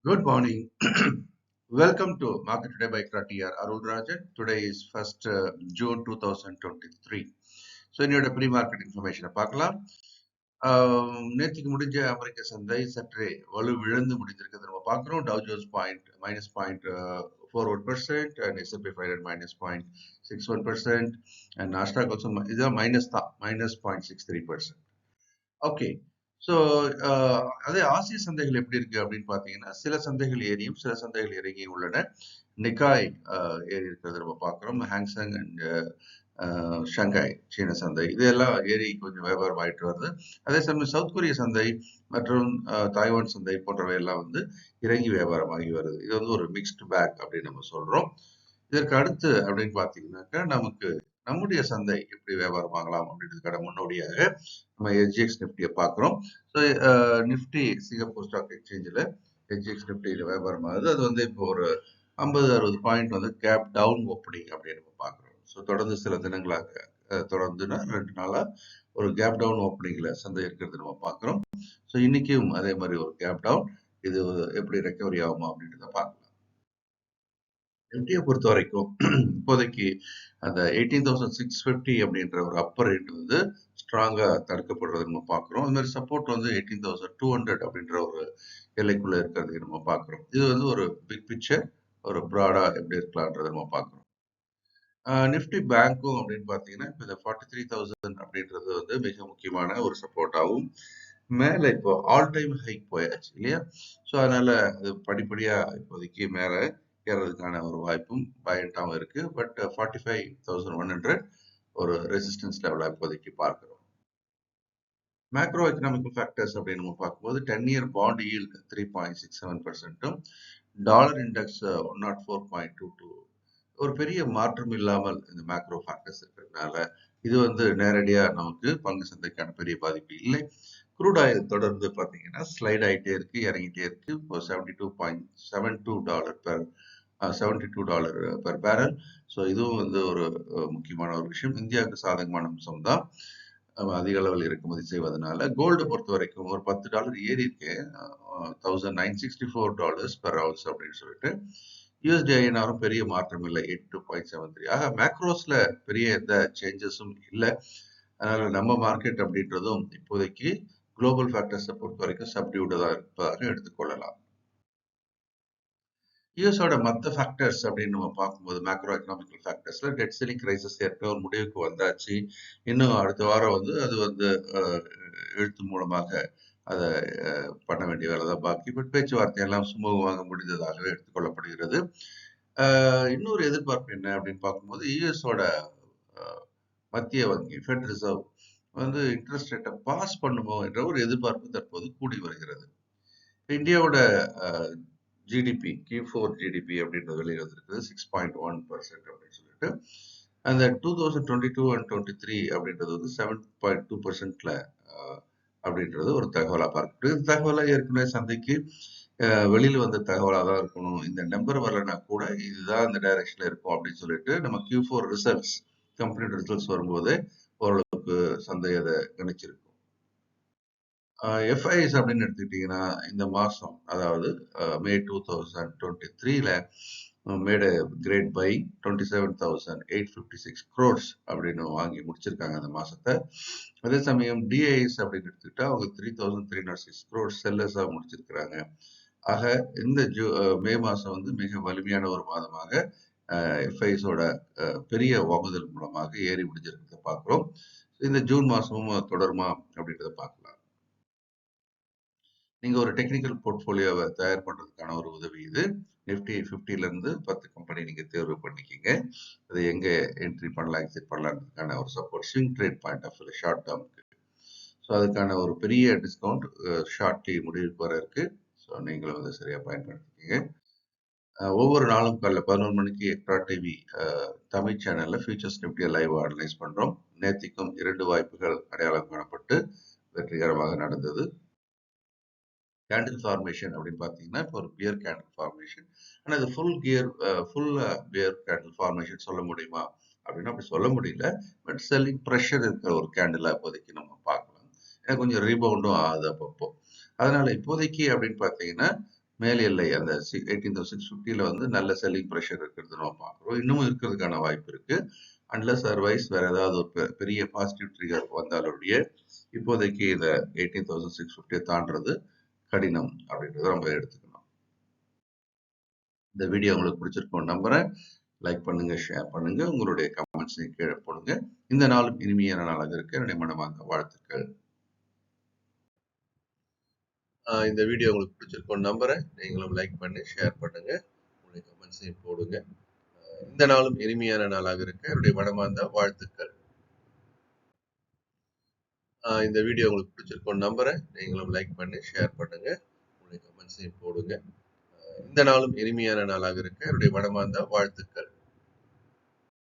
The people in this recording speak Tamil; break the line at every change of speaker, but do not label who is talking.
Good morning. Welcome to Market Today by ECTRA Arulrajhan. Today is 1st June 2023. So, என்னோட ப்ரீ மார்க்கெட் இன்ஃபர்மேஷனை பார்க்கலாம். நேற்றுக்கு முடிஞ்ச அமெரிக்க சந்தை சற்றே வலுவிழந்து முடிந்திருக்கிறது நம்ம பார்க்குறோம். Tau Jones minus 0.41% and S&P 500 minus 0.61% and Nasdaq also இதுதான் மைனஸ் தான் மைனஸ் 0.63%. ஓகே. ஸோ அதே ஆசிய சந்தைகள் எப்படி இருக்கு அப்படின்னு பார்த்தீங்கன்னா சில சந்தைகள் ஏறியும் சில சந்தைகள் இறங்கியும் உள்ளன. நிக்காய் ஏறி இருக்கிறது நம்ம பார்க்குறோம். ஹாங்ஸங் அண்ட் ஷங்காய் சீன சந்தை இதெல்லாம் ஏறி கொஞ்சம் வியாபாரம் ஆயிட்டு வருது. அதே சமயம் சவுத் கொரிய சந்தை மற்றும் தாய்வான் சந்தை போன்றவை எல்லாம் வந்து இறங்கி வியாபாரமாகி வருது. இது வந்து ஒரு மிக்ஸ்டு பேக் அப்படின்னு நம்ம சொல்றோம். இதற்கு அடுத்து அப்படின்னு பார்த்தீங்கன்னாக்கா நமக்கு நம்முடைய சந்தை எப்படி வியாபாரம் ஆகலாம் அப்படின்றதுக்கான முன்னோடியாக நம்ம எஸ்ஜிஎக்ஸ் நிஃப்டியை பார்க்குறோம். ஸோ நிஃப்டி சிங்கப்பூர் ஸ்டாக் எக்ஸ்சேஞ்சில் எஸ்ஜிஎக்ஸ் நிஃப்டியில் வியாபாரம் ஆகுது. அது வந்து இப்போ ஒரு 50-60 பாயிண்ட் வந்து கேப் டவுன் ஓப்பனிங் அப்படின்னு நம்ம பார்க்குறோம். ஸோ தொடர்ந்து சில தினங்களாக தொடர்ந்துன்னா 2 நாளாக ஒரு கேப் டவுன் ஓப்பனிங்கில் சந்தை இருக்கிறது நம்ம பார்க்குறோம். ஸோ இன்னைக்கும் அதே மாதிரி ஒரு கேப் டவுன், இது எப்படி ரெக்கவரி ஆகுமா அப்படின்றத பார்க்கலாம். நிஃப்டியை பொறுத்த வரைக்கும் இப்போதைக்கு அந்த 18,650 அப்படின்ற ஒரு அப்பர் ரேட் வந்து ஸ்ட்ராங்கா தடுக்கப்படுறது நம்ம பார்க்குறோம். அது மாதிரி சப்போர்ட் வந்து 18,200 அப்படின்ற ஒரு எல்லைக்குள்ள இருக்கிறது நம்ம பார்க்குறோம். இது வந்து ஒரு பிக் பிக்சர், ஒரு ப்ராடா எப்படி இருக்கலாம்ன்றதை நம்ம பார்க்குறோம். நிஃப்டி பேங்க்கும் அப்படின்னு பார்த்தீங்கன்னா இப்போ இந்த 43,000 அப்படின்றது வந்து மிக முக்கியமான ஒரு சப்போர்ட்டாகவும் மேலே இப்போ ஆல் டைம் ஹைக் போயாச்சு இல்லையா. ஸோ அதனால அது படிப்படியா இப்போதைக்கு மேலே ஏறதுக்கான ஒரு வாய்ப்பும் பயன்டாகவும் இருக்கு. பட் 45,100 ஒரு ரெசிஸ்டன்ஸ் லெவலாக இப்போதைக்கு பார்க்கிறோம். மேக்ரோ எக்கனாமிக்கல் ஃபேக்டர்ஸ் அப்படின்னு நம்ம பார்க்கும்போது 10-year bond yield 3.67%, dollar index 104.22, ஒரு பெரிய மாற்றம் இல்லாமல் இந்த மேக்ரோ ஃபேக்டர்ஸ் இருக்கிறதுனால இது வந்து நேரடியாக நமக்கு பங்கு சந்தைக்கான பெரிய பாதிப்பு இல்லை. க்ரூட் ஆயில் தொடர்ந்து பார்த்தீங்கன்னா ஸ்லைட் ஆகிட்டே இருக்கு, இறங்கிட்டே இருக்கு. இப்போ $72.72 பெர் பேரல். ஸோ இதுவும் வந்து ஒரு முக்கியமான ஒரு விஷயம். இந்தியாவுக்கு சாதகமான அம்சம் தான் அதிக அளவில் இறக்குமதி செய்வதனால. கோல்டு பொறுத்த வரைக்கும் ஒரு $10 ஏறி இருக்கு, $1,964 பெர் அவுன்ஸ் அப்படின்னு சொல்லிட்டு. யூஎஸ்டி ஐஎன்ஆரும் பெரிய மாற்றம் இல்லை, 82.73. ஆக மேக்ரோஸ்ல பெரிய எந்த சேஞ்சஸும் இல்லை. அதனால நம்ம மார்க்கெட் அப்படின்றதும் இப்போதைக்கு குளோபல் ஃபேக்டர்ஸை பொறுத்த வரைக்கும் சப்டியூட்டதா இருப்பதாக எடுத்துக்கொள்ளலாம். யூஎஸோட மற்ற ஃபேக்டர்ஸ் அப்படின்னு நம்ம பார்க்கும்போது மேக்ரோ எக்கனாமிக்கல் ஃபேக்டர்ஸ்ல டெட் செல்லிங் கிரைசிஸ் ஏற்கனவே ஒரு முடிவுக்கு வந்தாச்சு. இன்னும் அடுத்த வாரம் வந்து அது வந்து எழுத்து மூலமாக அதை பண்ண வேண்டிய வேலை தான் பாக்கி. பட் பேச்சுவார்த்தை எல்லாம் சுமூகமாக முடிந்ததாகவே எடுத்துக்கொள்ளப்படுகிறது. இன்னொரு எதிர்பார்ப்பு என்ன அப்படின்னு பார்க்கும்போது யூஎஸோட மத்திய வங்கி ஃபெட் ரிசர்வ் வந்து இன்ட்ரெஸ்ட் ரேட்டை பாஸ் பண்ணுமோ என்ற ஒரு எதிர்பார்ப்பு தற்போது கூடி வருகிறது. இந்தியாவோட ஜிடிபி Q4 ஜிடிபி அப்படின்றது வெளியே வந்திருக்குது 6.1% அப்படின்னு சொல்லிட்டு. அந்த 2022 and 23 அப்படின்றது வந்து 7.2%ல அப்படின்றது ஒரு தகவலா பார்க்கப்படுது. இந்த தகவலா ஏற்கனவே சந்தைக்கு வெளியில வந்த தகவலா தான் இருக்கணும். இந்த நம்பர் வரலன்னா கூட இதுதான் இந்த டைரக்ஷன்ல இருக்கும் அப்படின்னு சொல்லிட்டு நம்ம Q4 ரிசல்ட்ஸ், கம்பெனி ரிசல்ட்ஸ் வரும்போது ஓரளவுக்கு சந்தை அதை கணிச்சிருக்கும். எஃப்ஐஎஸ் அப்படின்னு எடுத்துக்கிட்டீங்கன்னா இந்த மாதம் அதாவது மே 2023ல மேட் கிரேட் பை 27,856 crores அப்படின்னு வாங்கி முடிச்சிருக்காங்க அந்த மாசத்தை. அதே சமயம் டிஐஎஸ் அப்படின்னு எடுத்துக்கிட்டா அவங்க 3,306 crores செல்லர்ஸாக முடிச்சிருக்கிறாங்க. ஆக இந்த மே மாதம் வந்து மிக வலிமையான ஒரு மாதமாக எஃப்ஐஎஸோட பெரிய வாங்குதல் மூலமாக ஏறி முடிஞ்சிருக்கிறத பார்க்குறோம். இந்த ஜூன் மாதமும் தொடருமா அப்படின்றத பார்க்கலாம். நீங்க ஒரு டெக்னிக்கல் போர்ட்ஃபோலியோவை தயார் பண்றதுக்கான ஒரு உதவி இது. நிஃப்டி 50ல இருந்து 10 கம்பெனி நீங்க தேர்வு பண்ணிக்கிங்க. அதை எங்க என்ட்ரி பண்ணலாம், எக்ஸிட் பண்ணலாம்ன்றதுக்கான ஒரு support swing trade point of வியூல ஷார்ட் டேர்முக்கு. ஸோ அதுக்கான ஒரு பெரிய டிஸ்கவுண்ட் ஷார்ட்லி முடிவுக்கு வர இருக்கு. ஸோ நீங்களும் அதை சரியா பயன்படுத்திக்கிங்க. ஒவ்வொரு நாளும் காலைல 11 மணிக்கு எக்ட்ரா டிவி தமிழ் சேனல்ல ஃபியூச்சர்ஸ் நிஃப்டியை லைவ் அனலைஸ் பண்றோம். நேத்திக்கும் 2 வாய்ப்புகள் அடையாளம் காணப்பட்டு வெற்றிகரமாக நடந்தது. கேண்டில் ஃபார்மேஷன் அப்படின்னு பார்த்தீங்கன்னா இப்போ ஒரு பியர் கேண்டில் ஃபார்மேஷன். ஆனால் இது ஃபுல் பியர் கேண்டில் ஃபார்மேஷன் சொல்ல முடியுமா அப்படின்னா அப்படி சொல்ல முடியல. பட் செல்லிங் ப்ரெஷர் இருக்கிற ஒரு கேண்டிலாக இப்போதைக்கு நம்ம பார்க்கலாம். ஏன்னா கொஞ்சம் ரீபவுண்டும் ஆகுது அப்பப்போ. அதனால இப்போதைக்கு அப்படின்னு பார்த்தீங்கன்னா மேல் எல்லை அந்த 18,650 வந்து நல்ல செல்லிங் ப்ரெஷர் இருக்கிறது நம்ம பார்க்குறோம். இன்னமும் இருக்கிறதுக்கான வாய்ப்பு இருக்கு. அன்லஸ் அதர்வைஸ் வேற ஏதாவது ஒரு பெரிய பாசிட்டிவ் ட்ரிகர் வந்தாலுடைய இப்போதைக்கு இதை 18,650 தாண்டது கடினம் அப்படின்றத நம்ம எடுத்துக்கணும். இந்த வீடியோ உங்களுக்கு பிடிச்சிருக்கும் நம்புறேன். லைக் பண்ணுங்க, ஷேர் பண்ணுங்க, உங்களுடைய கமெண்ட்ஸையும் கீழே போடுங்க. இந்த நாளும் இனிமையான நாளாக இருக்க என்னுடைய மனமார்ந்த வாழ்த்துக்கள். இந்த வீடியோ உங்களுக்கு பிடிச்சிருக்கும் நம்புறேன். நீங்களும் லைக் பண்ணி ஷேர் பண்ணுங்க, உங்களுடைய கமெண்ட்ஸையும் போடுங்க. இந்த நாளும் இனிமையான நாளாக இருக்க என்னுடைய மனமார்ந்த வாழ்த்துக்கள். இந்த வீடியோ உங்களுக்கு பிடிச்சிருக்கும் நம்புறேன். நீங்களும் லைக் பண்ணி ஷேர் பண்ணுங்க, உங்களுடைய கமெண்ட்ஸையும் போடுங்க. இந்த நாளும் இனிமையான நாளாக இருக்க என்னுடைய மனமார்ந்த வாழ்த்துக்கள்.